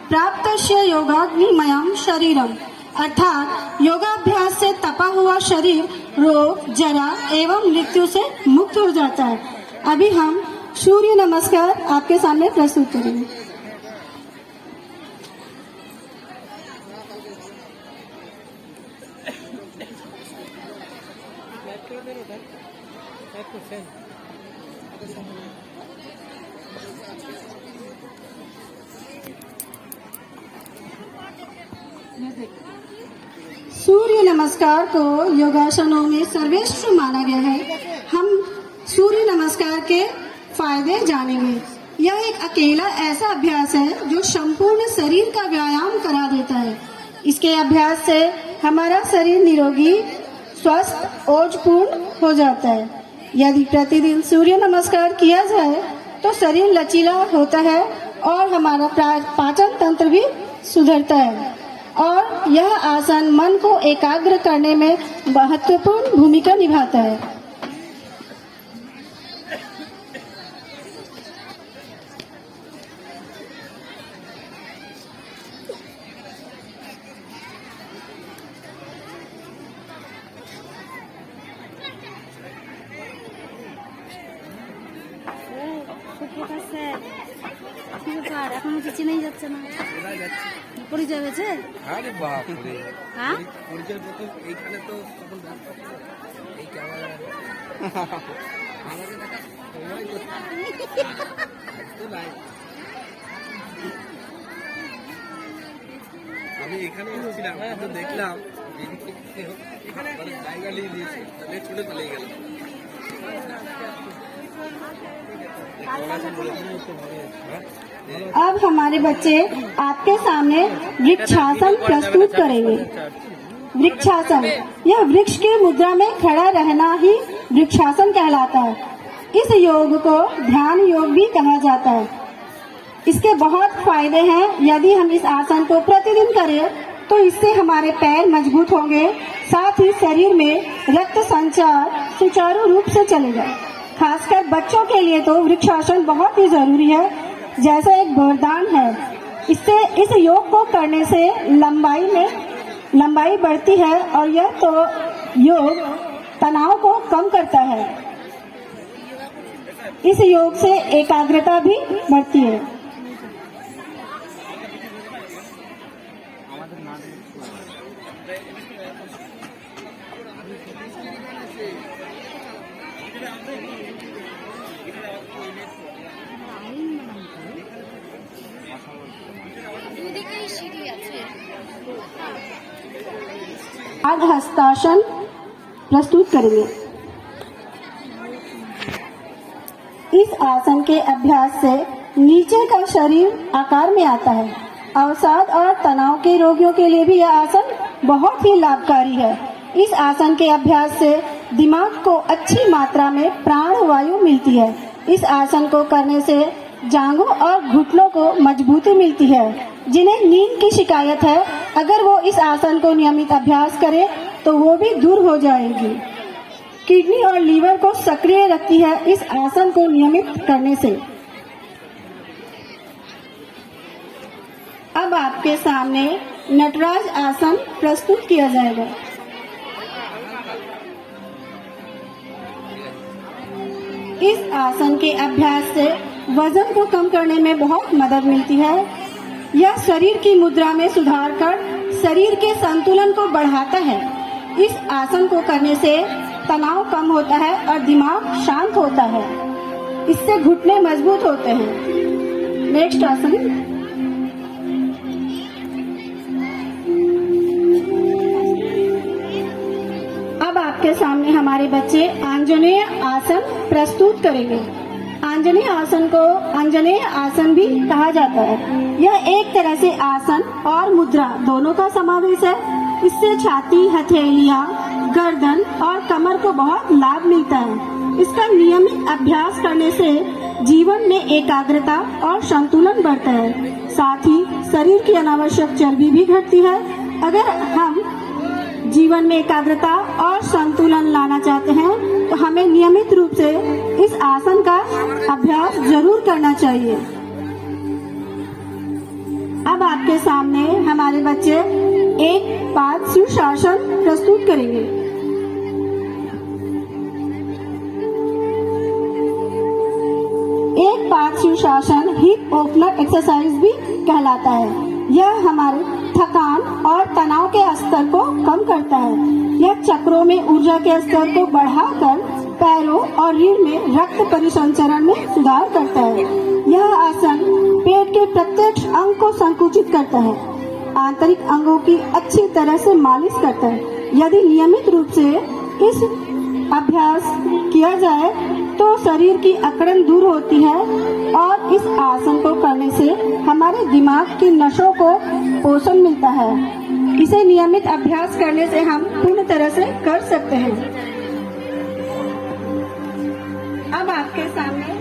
प्राप्तस्य योगाग्निमयम शरीरम, अर्थात योगाभ्यास से तपा हुआ शरीर रोग, जरा एवं मृत्यु से मुक्त हो जाता है। अभी हम सूर्य नमस्कार आपके सामने प्रस्तुत करेंगे। सूर्य नमस्कार को योगासनों में सर्वश्रेष्ठ माना गया है। हम सूर्य नमस्कार के फायदे जानेंगे। यह एक अकेला ऐसा अभ्यास है जो संपूर्ण शरीर का व्यायाम करा देता है। इसके अभ्यास से हमारा शरीर निरोगी, स्वस्थ, ओजपूर्ण हो जाता है। यदि प्रतिदिन सूर्य नमस्कार किया जाए तो शरीर लचीला होता है और हमारा पाचन तंत्र भी सुधरता है और यह आसन मन को एकाग्र करने में महत्वपूर्ण भूमिका निभाता है। এখনো কিছু নেই যাচ্ছে না পরিচয় হয়েছে। আরে বাপ রে, হ্যাঁ পরিচয় প্রথম এইখানে তো তখন এই ক্যামেরা আমাকে দেখা সময় তো নাই। আমি এখানে এসেছিলাম তো দেখলাম এখানে জায়গা নিয়ে দিয়েছে, তাহলে ছুটে পালিয়ে গেল। अब हमारे बच्चे आपके सामने वृक्षासन प्रस्तुत करेंगे। वृक्षासन, यह वृक्ष की मुद्रा में खड़ा रहना ही वृक्षासन कहलाता है। इस योग को ध्यान योग भी कहा जाता है। इसके बहुत फायदे हैं। यदि हम इस आसन को प्रतिदिन करें तो इससे हमारे पैर मजबूत होंगे, साथ ही शरीर में रक्त संचार सुचारू रूप से चलेगा। खासकर बच्चों के लिए तो वृक्षासन बहुत ही जरूरी है, जैसा एक वरदान है। इससे इस योग को करने से लंबाई बढ़ती है और यह तो योग तनाव को कम करता है। इस योग से एकाग्रता भी बढ़ती है। आज हस्तासन प्रस्तुत करेंगे। इस आसन के अभ्यास से नीचे का शरीर आकार में आता है। अवसाद और तनाव के रोगियों के लिए भी यह आसन बहुत ही लाभकारी है। इस आसन के अभ्यास से दिमाग को अच्छी मात्रा में प्राण वायु मिलती है। इस आसन को करने से जांघों और घुटनों को मजबूती मिलती है। जिन्हें नींद की शिकायत है, अगर वो इस आसन को नियमित अभ्यास करे तो वो भी दूर हो जाएगी। किडनी और लीवर को सक्रिय रखती है इस आसन को नियमित करने से। अब आपके सामने नटराज आसन प्रस्तुत किया जाएगा। इस आसन के अभ्यास से वजन को कम करने में बहुत मदद मिलती है। यह शरीर की मुद्रा में सुधार कर शरीर के संतुलन को बढ़ाता है। इस आसन को करने से तनाव कम होता है और दिमाग शांत होता है। इससे घुटने मजबूत होते हैं। नेक्स्ट आसन। अब आपके सामने हमारे बच्चे आंजनेय आसन प्रस्तुत करेंगे। आंजनेय आसन को आंजनेय आसन भी कहा जाता है। यह एक तरह से आसन और मुद्रा दोनों का समावेश है। इससे छाती, हथेलियां, गर्दन और कमर को बहुत लाभ मिलता है। इसका नियमित अभ्यास करने से जीवन में एकाग्रता और संतुलन बढ़ता है। साथ ही शरीर की अनावश्यक चर्बी भी घटती है। अगर हम जीवन में एकाग्रता और संतुलन लाना चाहते हैं तो हमें नियमित रूप से इस आसन का अभ्यास जरूर करना चाहिए। अब आपके सामने हमारे बच्चे एक पाद शीर्षासन प्रस्तुत करेंगे। एक पाद शीर्षासन हिप ओपनर एक्सरसाइज भी कहलाता है। यह हमारे थकान और तनाव के स्तर को कम करता है। यह चक्रों में ऊर्जा के स्तर को बढ़ाकर पैरों और रीढ़ में रक्त परिसंचरण में सुधार करता है। यह आसन पेट के प्रत्येक अंग को संकुचित करता है, आंतरिक अंगों की अच्छी तरह से मालिश करता है। यदि नियमित रूप से इस अभ्यास किया जाए तो शरीर की अकड़न दूर होती है और इस आसन को करने से हमारे दिमाग की नसों को पोषण मिलता है। इसे नियमित अभ्यास करने से हम पूर्ण तरह से कर सकते हैं। अब आपके सामने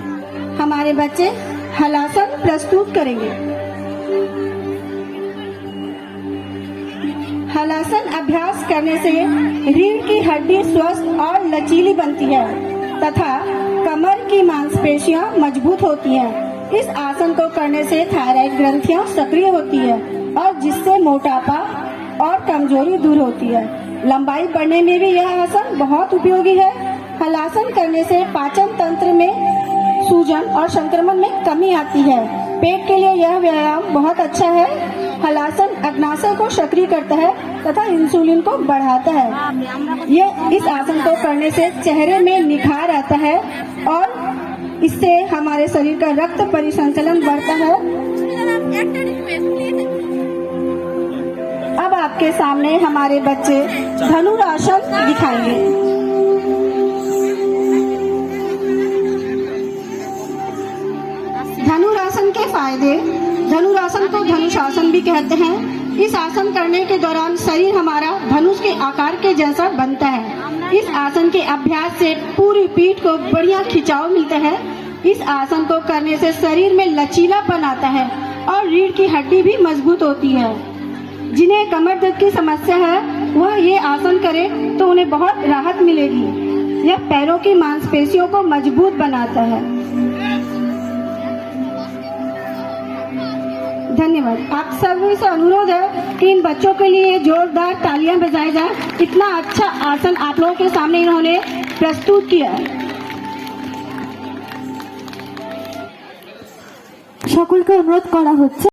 हमारे बच्चे हलासन प्रस्तुत करेंगे। हलासन अभ्यास करने से रीढ़ की हड्डी स्वस्थ और लचीली बनती है तथा कमर की मांसपेशियां मजबूत होती हैं। इस आसन को करने से थायराइड ग्रंथियां सक्रिय होती है और जिससे मोटापा और कमजोरी दूर होती है। लंबाई बढ़ने में भी यह आसन बहुत उपयोगी है। हलासन करने से पाचन तंत्र में सूजन और संक्रमण में कमी आती है। पेट के लिए यह व्यायाम बहुत अच्छा है। हलासन अग्नाशय को सक्रिय करता है तथा इंसुलिन को बढ़ाता है। ये इस आसन को करने से चेहरे में निखार आता है और इससे हमारे शरीर का रक्त परिसंचलन बढ़ता है। अब आपके सामने हमारे बच्चे धनुरासन दिखाएंगे। धनुरासन के फायदे। धनुरासन को धनुषासन भी कहते हैं। इस आसन करने के दौरान शरीर हमारा धनुष के आकार के जैसा बनता है। इस आसन के अभ्यास से पूरी पीठ को बढ़िया खिंचाव मिलता है। इस आसन को करने से शरीर में लचीलापन आता है और रीढ़ की हड्डी भी मजबूत होती है। जिन्हें कमर दर्द की समस्या है वह ये आसन करे तो उन्हें बहुत राहत मिलेगी। यह पैरों की मांसपेशियों को मजबूत बनाता है। धन्यवाद। आप सभी से अनुरोध है कि इन बच्चों के लिए जोरदार तालियां बजाई जाए। इतना अच्छा आसन आप लोगों के सामने इन्होंने प्रस्तुत किया है। সকলকে অনুরোধ করা হচ্ছে